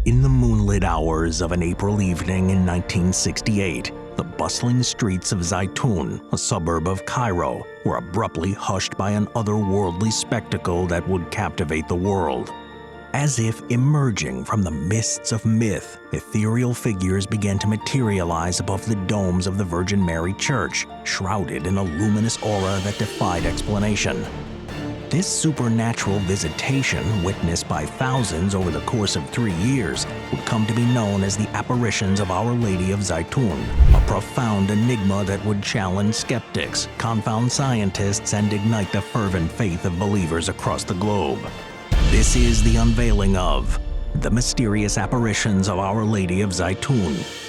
In the moonlit hours of an April evening in 1968, the bustling streets of Zeitoun, a suburb of Cairo, were abruptly hushed by an otherworldly spectacle that would captivate the world. As if emerging from the mists of myth, ethereal figures began to materialize above the domes of the Virgin Mary Church, shrouded in a luminous aura that defied explanation. This supernatural visitation, witnessed by thousands over the course of 3 years, would come to be known as the Apparitions of Our Lady of Zeitoun, a profound enigma that would challenge skeptics, confound scientists, and ignite the fervent faith of believers across the globe. This is the unveiling of the mysterious Apparitions of Our Lady of Zeitoun.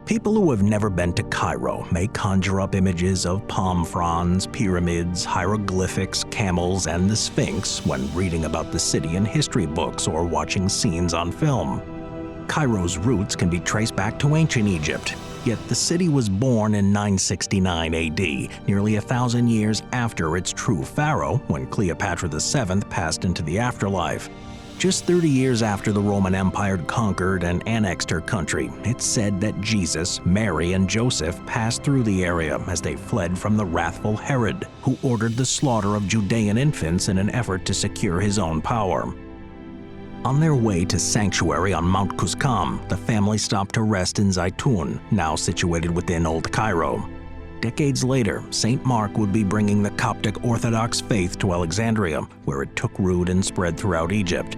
People who have never been to Cairo may conjure up images of palm fronds, pyramids, hieroglyphics, camels, and the Sphinx when reading about the city in history books or watching scenes on film. Cairo's roots can be traced back to ancient Egypt, yet the city was born in 969 AD, nearly 1,000 years after its true pharaoh, when Cleopatra VII passed into the afterlife. Just 30 years after the Roman Empire conquered and annexed her country, it's said that Jesus, Mary, and Joseph passed through the area as they fled from the wrathful Herod, who ordered the slaughter of Judean infants in an effort to secure his own power. On their way to sanctuary on Mount Kuskam, the family stopped to rest in Zeitoun, now situated within Old Cairo. Decades later, St. Mark would be bringing the Coptic Orthodox faith to Alexandria, where it took root and spread throughout Egypt.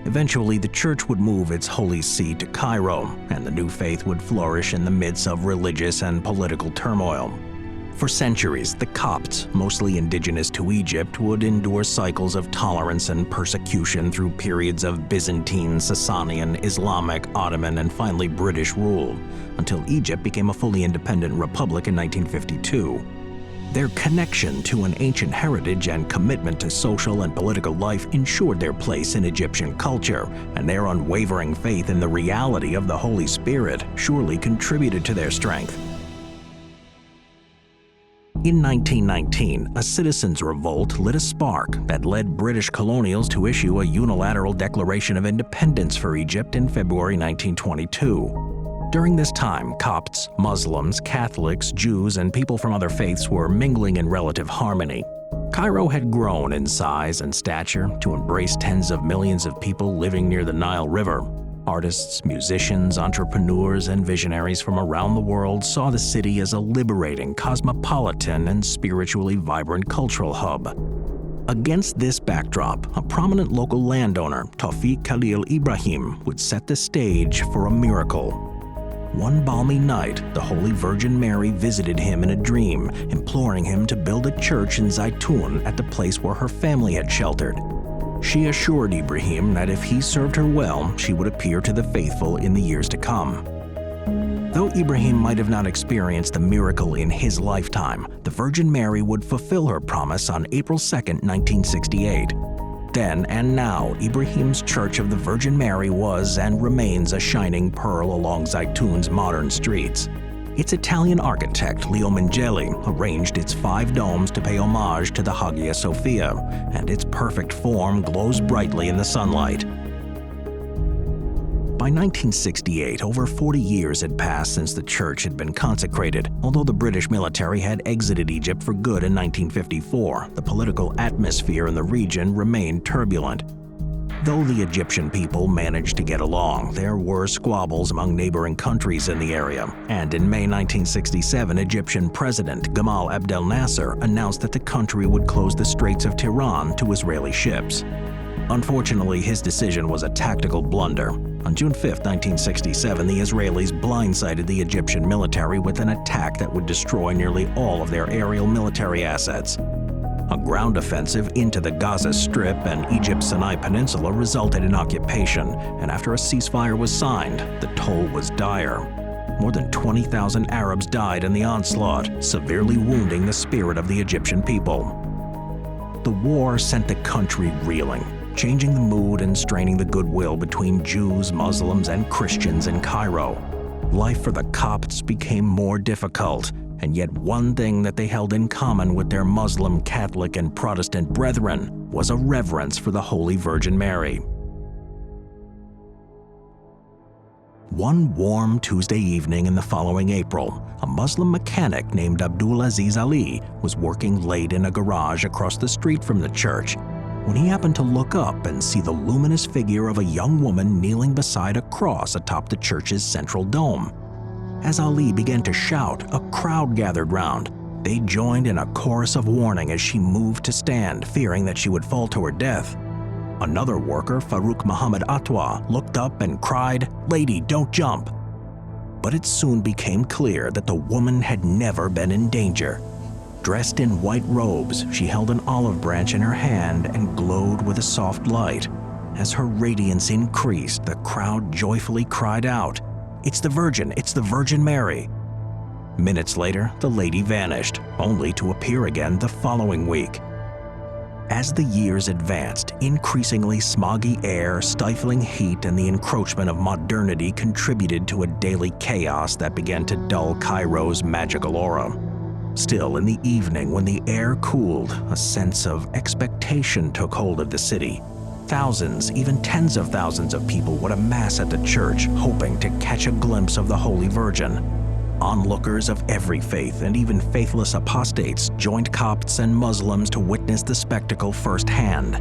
Eventually, the church would move its holy see to Cairo, and the new faith would flourish in the midst of religious and political turmoil. For centuries, the Copts, mostly indigenous to Egypt, would endure cycles of tolerance and persecution through periods of Byzantine, Sasanian, Islamic, Ottoman, and finally British rule, until Egypt became a fully independent republic in 1952. Their connection to an ancient heritage and commitment to social and political life ensured their place in Egyptian culture, and their unwavering faith in the reality of the Holy Spirit surely contributed to their strength. In 1919, a citizens' revolt lit a spark that led British colonials to issue a unilateral declaration of independence for Egypt in February 1922. During this time, Copts, Muslims, Catholics, Jews, and people from other faiths were mingling in relative harmony. Cairo had grown in size and stature to embrace tens of millions of people living near the Nile River. Artists, musicians, entrepreneurs, and visionaries from around the world saw the city as a liberating, cosmopolitan, and spiritually vibrant cultural hub. Against this backdrop, a prominent local landowner, Tawfiq Khalil Ibrahim, would set the stage for a miracle. One balmy night, the Holy Virgin Mary visited him in a dream, imploring him to build a church in Zeitoun at the place where her family had sheltered. She assured Ibrahim that if he served her well, she would appear to the faithful in the years to come. Though Ibrahim might have not experienced the miracle in his lifetime, the Virgin Mary would fulfill her promise on April 2, 1968. Then and now, Ibrahim's Church of the Virgin Mary was and remains a shining pearl along Zeitoun's modern streets. Its Italian architect, Leo Mengele, arranged its 5 domes to pay homage to the Hagia Sophia, and its perfect form glows brightly in the sunlight. By 1968, over 40 years had passed since the church had been consecrated. Although the British military had exited Egypt for good in 1954, the political atmosphere in the region remained turbulent. Though the Egyptian people managed to get along, there were squabbles among neighboring countries in the area, and in May 1967, Egyptian President Gamal Abdel Nasser announced that the country would close the Straits of Tiran to Israeli ships. Unfortunately, his decision was a tactical blunder. On June 5, 1967, the Israelis blindsided the Egyptian military with an attack that would destroy nearly all of their aerial military assets. A ground offensive into the Gaza Strip and Egypt's Sinai Peninsula resulted in occupation, and after a ceasefire was signed, the toll was dire. More than 20,000 Arabs died in the onslaught, severely wounding the spirit of the Egyptian people. The war sent the country reeling, changing the mood and straining the goodwill between Jews, Muslims, and Christians in Cairo. Life for the Copts became more difficult, and yet one thing that they held in common with their Muslim, Catholic, and Protestant brethren was a reverence for the Holy Virgin Mary. One warm Tuesday evening in the following April, a Muslim mechanic named Abdulaziz Ali was working late in a garage across the street from the church when he happened to look up and see the luminous figure of a young woman kneeling beside a cross atop the church's central dome. As Ali began to shout, a crowd gathered round. They joined in a chorus of warning as she moved to stand, fearing that she would fall to her death. Another worker, Farouk Muhammad Atwa, looked up and cried, "Lady, don't jump." But it soon became clear that the woman had never been in danger. Dressed in white robes, she held an olive branch in her hand and glowed with a soft light. As her radiance increased, the crowd joyfully cried out, "It's the Virgin! It's the Virgin Mary!" Minutes later, the lady vanished, only to appear again the following week. As the years advanced, increasingly smoggy air, stifling heat, and the encroachment of modernity contributed to a daily chaos that began to dull Cairo's magical aura. Still, in the evening, when the air cooled, a sense of expectation took hold of the city. Thousands, even tens of thousands of people would amass at the church, hoping to catch a glimpse of the Holy Virgin. Onlookers of every faith and even faithless apostates joined Copts and Muslims to witness the spectacle firsthand.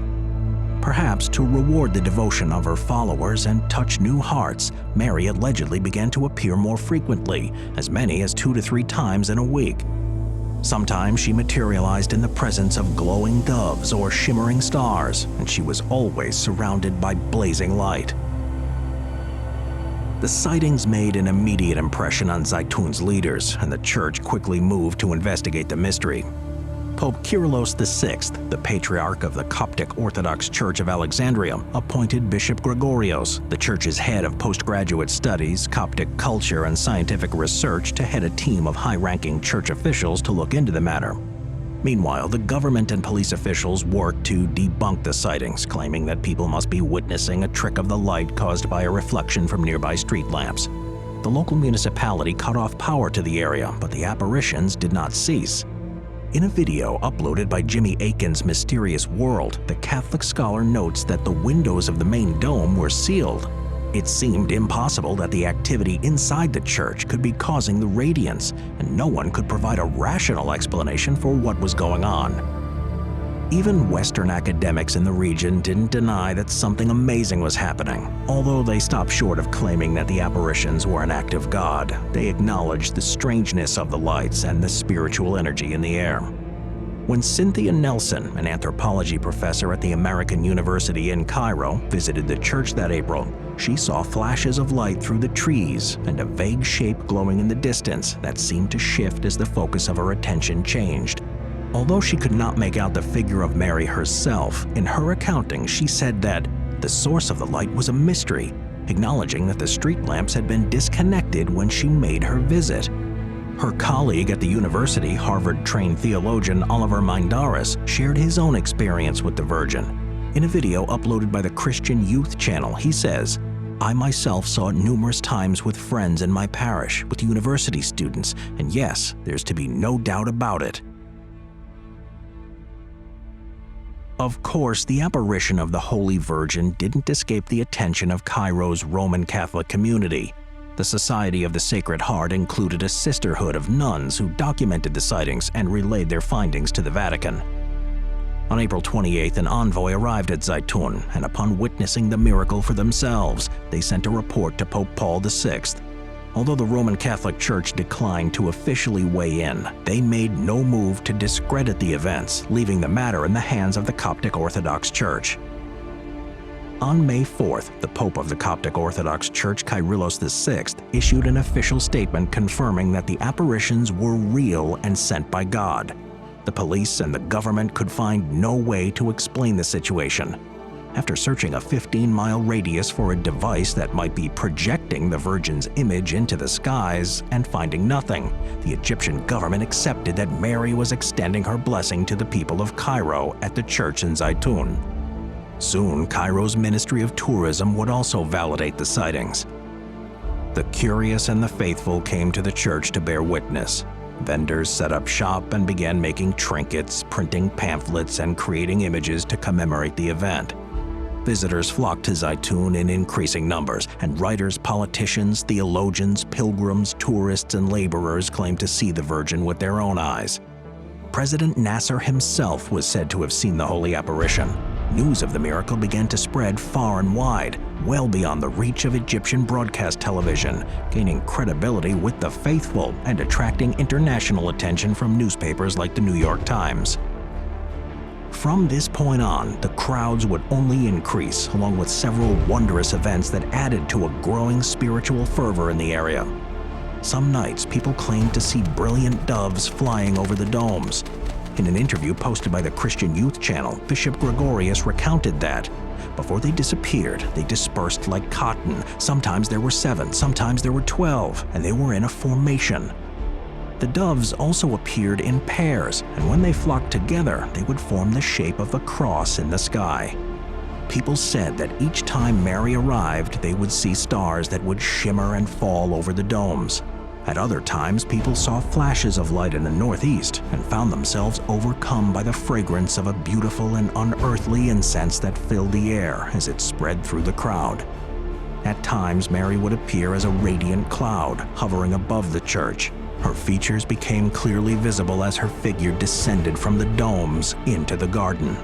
Perhaps to reward the devotion of her followers and touch new hearts, Mary allegedly began to appear more frequently, as many as 2 to 3 times in a week. Sometimes she materialized in the presence of glowing doves or shimmering stars, and she was always surrounded by blazing light. The sightings made an immediate impression on Zeitoun's leaders, and the church quickly moved to investigate the mystery. Pope Kyrillos VI, the Patriarch of the Coptic Orthodox Church of Alexandria, appointed Bishop Gregorios, the church's head of postgraduate studies, Coptic culture, and scientific research, to head a team of high-ranking church officials to look into the matter. Meanwhile, the government and police officials worked to debunk the sightings, claiming that people must be witnessing a trick of the light caused by a reflection from nearby street lamps. The local municipality cut off power to the area, but the apparitions did not cease. In a video uploaded by Jimmy Akin's Mysterious World, the Catholic scholar notes that the windows of the main dome were sealed. It seemed impossible that the activity inside the church could be causing the radiance, and no one could provide a rational explanation for what was going on. Even Western academics in the region didn't deny that something amazing was happening. Although they stopped short of claiming that the apparitions were an act of God, they acknowledged the strangeness of the lights and the spiritual energy in the air. When Cynthia Nelson, an anthropology professor at the American University in Cairo, visited the church that April, she saw flashes of light through the trees and a vague shape glowing in the distance that seemed to shift as the focus of her attention changed. Although she could not make out the figure of Mary herself, in her accounting she said that the source of the light was a mystery, acknowledging that the street lamps had been disconnected when she made her visit. Her colleague at the university, Harvard-trained theologian Oliver Mindaris, shared his own experience with the Virgin. In a video uploaded by the Christian Youth channel, he says, "I myself saw it numerous times with friends in my parish, with university students, and yes, there's to be no doubt about it." Of course, the apparition of the Holy Virgin didn't escape the attention of Cairo's Roman Catholic community. The Society of the Sacred Heart included a sisterhood of nuns who documented the sightings and relayed their findings to the Vatican. On April 28th, an envoy arrived at Zeitoun, and upon witnessing the miracle for themselves, they sent a report to Pope Paul VI. Although the Roman Catholic Church declined to officially weigh in, they made no move to discredit the events, leaving the matter in the hands of the Coptic Orthodox Church. On May 4th, the Pope of the Coptic Orthodox Church, Kyrillos VI, issued an official statement confirming that the apparitions were real and sent by God. The police and the government could find no way to explain the situation. After searching a 15-mile radius for a device that might be projecting the Virgin's image into the skies and finding nothing, the Egyptian government accepted that Mary was extending her blessing to the people of Cairo at the church in Zeitoun. Soon, Cairo's Ministry of Tourism would also validate the sightings. The curious and the faithful came to the church to bear witness. Vendors set up shop and began making trinkets, printing pamphlets, and creating images to commemorate the event. Visitors flocked to Zeitoun in increasing numbers, and writers, politicians, theologians, pilgrims, tourists, and laborers claimed to see the Virgin with their own eyes. President Nasser himself was said to have seen the holy apparition. News of the miracle began to spread far and wide, well beyond the reach of Egyptian broadcast television, gaining credibility with the faithful and attracting international attention from newspapers like the New York Times. From this point on, the crowds would only increase, along with several wondrous events that added to a growing spiritual fervor in the area. Some nights, people claimed to see brilliant doves flying over the domes. In an interview posted by the Christian Youth Channel, Bishop Gregorius recounted that, before they disappeared, they dispersed like cotton. Sometimes there were 7, sometimes there were 12, and they were in a formation. The doves also appeared in pairs, and when they flocked together, they would form the shape of a cross in the sky. People said that each time Mary arrived, they would see stars that would shimmer and fall over the domes. At other times, people saw flashes of light in the northeast and found themselves overcome by the fragrance of a beautiful and unearthly incense that filled the air as it spread through the crowd. At times, Mary would appear as a radiant cloud hovering above the church. Her features became clearly visible as her figure descended from the domes into the garden.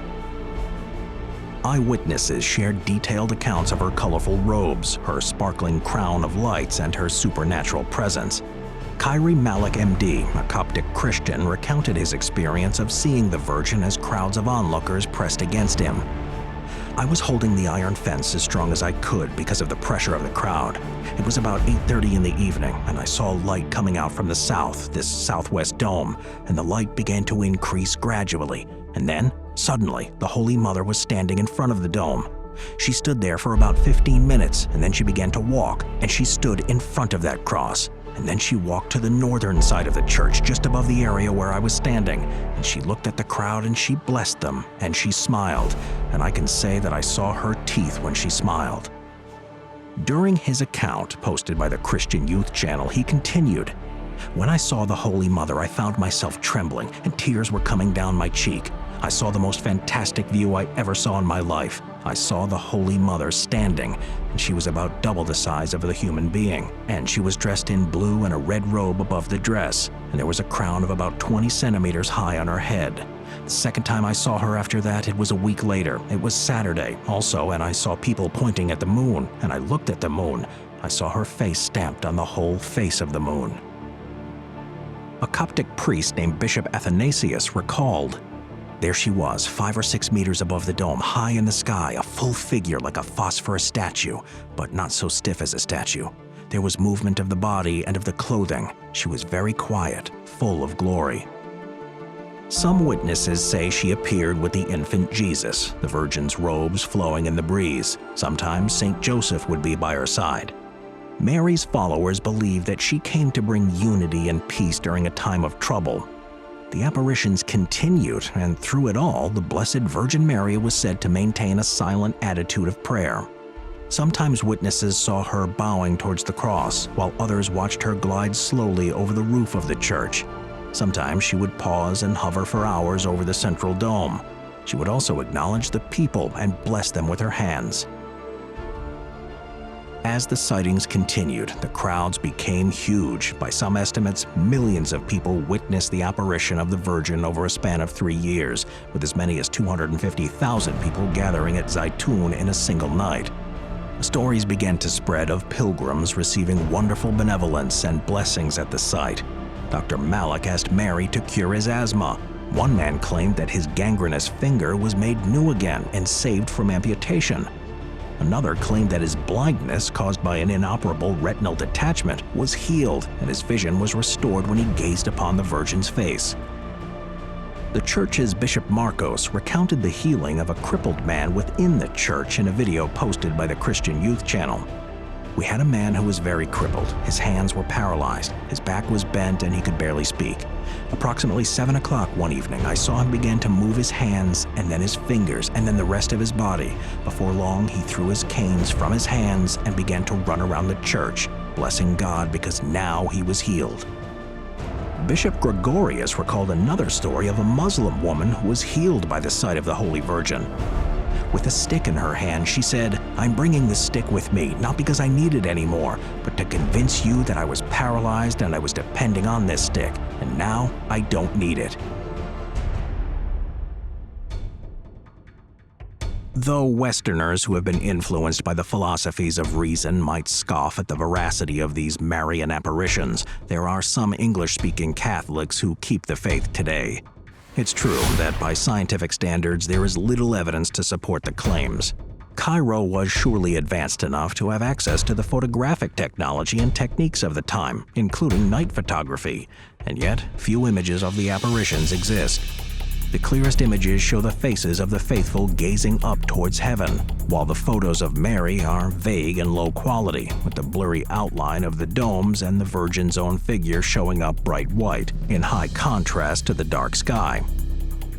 Eyewitnesses shared detailed accounts of her colorful robes, her sparkling crown of lights, and her supernatural presence. Kyrie Malik MD, a Coptic Christian, recounted his experience of seeing the Virgin as crowds of onlookers pressed against him. I was holding the iron fence as strong as I could because of the pressure of the crowd. It was about 8:30 in the evening, and I saw light coming out from the south, this southwest dome, and the light began to increase gradually. And then, suddenly, the Holy Mother was standing in front of the dome. She stood there for about 15 minutes, and then she began to walk, and she stood in front of that cross. And then she walked to the northern side of the church, just above the area where I was standing, and she looked at the crowd and she blessed them, and she smiled, and I can say that I saw her teeth when she smiled. During his account, posted by the Christian Youth Channel, he continued, "When I saw the Holy Mother, I found myself trembling, and tears were coming down my cheek. I saw the most fantastic view I ever saw in my life. I saw the Holy Mother standing, and she was about double the size of the human being, and she was dressed in blue and a red robe above the dress, and there was a crown of about 20 centimeters high on her head. The second time I saw her after that, it was a week later. It was Saturday also, and I saw people pointing at the moon, and I looked at the moon. I saw her face stamped on the whole face of the moon." A Coptic priest named Bishop Athanasius recalled, "There she was, 5 or 6 meters above the dome, high in the sky, a full figure like a phosphorus statue, but not so stiff as a statue. There was movement of the body and of the clothing. She was very quiet, full of glory." Some witnesses say she appeared with the infant Jesus, the Virgin's robes flowing in the breeze. Sometimes Saint Joseph would be by her side. Mary's followers believe that she came to bring unity and peace during a time of trouble. The apparitions continued, and through it all, the Blessed Virgin Mary was said to maintain a silent attitude of prayer. Sometimes witnesses saw her bowing towards the cross, while others watched her glide slowly over the roof of the church. Sometimes she would pause and hover for hours over the central dome. She would also acknowledge the people and bless them with her hands. As the sightings continued, the crowds became huge. By some estimates, millions of people witnessed the apparition of the Virgin over a span of 3 years, with as many as 250,000 people gathering at Zeitoun in a single night. Stories began to spread of pilgrims receiving wonderful benevolence and blessings at the site. Dr. Malik asked Mary to cure his asthma. One man claimed that his gangrenous finger was made new again and saved from amputation. Another claimed that his blindness, caused by an inoperable retinal detachment, was healed, and his vision was restored when he gazed upon the Virgin's face. The church's Bishop Marcos recounted the healing of a crippled man within the church in a video posted by the Christian Youth Channel. "We had a man who was very crippled. His hands were paralyzed, his back was bent, and he could barely speak. Approximately 7 o'clock one evening, I saw him begin to move his hands, and then his fingers, and then the rest of his body. Before long, he threw his canes from his hands and began to run around the church, blessing God because now he was healed." Bishop Gregorius recalled another story of a Muslim woman who was healed by the sight of the Holy Virgin. With a stick in her hand, she said, "I'm bringing this stick with me, not because I need it anymore, but to convince you that I was paralyzed and I was depending on this stick, and now I don't need it." Though Westerners who have been influenced by the philosophies of reason might scoff at the veracity of these Marian apparitions, there are some English-speaking Catholics who keep the faith today. It's true that by scientific standards there is little evidence to support the claims. Cairo was surely advanced enough to have access to the photographic technology and techniques of the time, including night photography, and yet few images of the apparitions exist. The clearest images show the faces of the faithful gazing up towards heaven, while the photos of Mary are vague and low quality, with the blurry outline of the domes and the Virgin's own figure showing up bright white, in high contrast to the dark sky.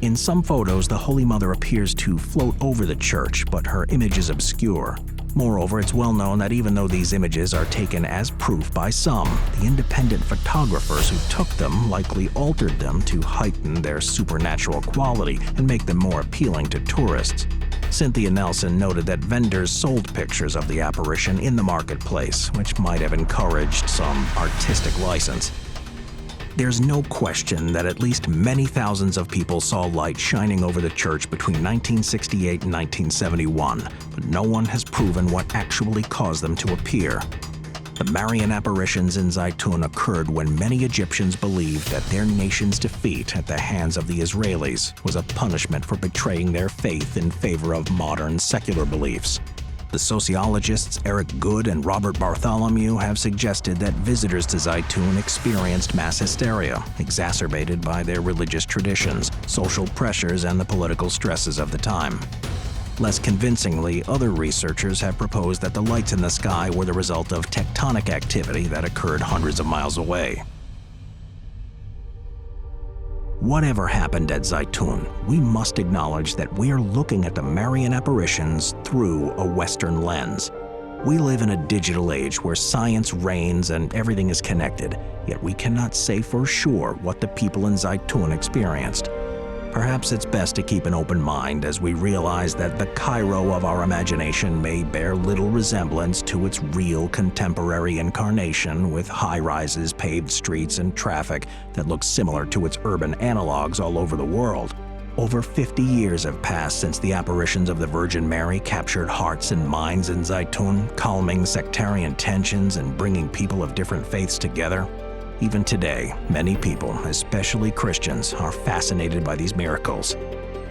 In some photos, the Holy Mother appears to float over the church, but her image is obscure. Moreover, it's well known that even though these images are taken as proof by some, the independent photographers who took them likely altered them to heighten their supernatural quality and make them more appealing to tourists. Cynthia Nelson noted that vendors sold pictures of the apparition in the marketplace, which might have encouraged some artistic license. There's no question that at least many thousands of people saw light shining over the church between 1968 and 1971, but no one has proven what actually caused them to appear. The Marian apparitions in Zeitoun occurred when many Egyptians believed that their nation's defeat at the hands of the Israelis was a punishment for betraying their faith in favor of modern secular beliefs. The sociologists Eric Good and Robert Bartholomew have suggested that visitors to Zeitoun experienced mass hysteria, exacerbated by their religious traditions, social pressures, and the political stresses of the time. Less convincingly, other researchers have proposed that the lights in the sky were the result of tectonic activity that occurred hundreds of miles away. Whatever happened at Zeitoun, we must acknowledge that we are looking at the Marian apparitions through a Western lens. We live in a digital age where science reigns and everything is connected, yet we cannot say for sure what the people in Zeitoun experienced. Perhaps it's best to keep an open mind as we realize that the Cairo of our imagination may bear little resemblance to its real contemporary incarnation, with high-rises, paved streets, and traffic that looks similar to its urban analogs all over the world. Over 50 years have passed since the apparitions of the Virgin Mary captured hearts and minds in Zeitoun, calming sectarian tensions and bringing people of different faiths together. Even today, many people, especially Christians, are fascinated by these miracles.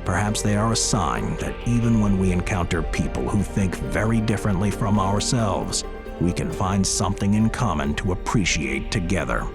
Perhaps they are a sign that even when we encounter people who think very differently from ourselves, we can find something in common to appreciate together.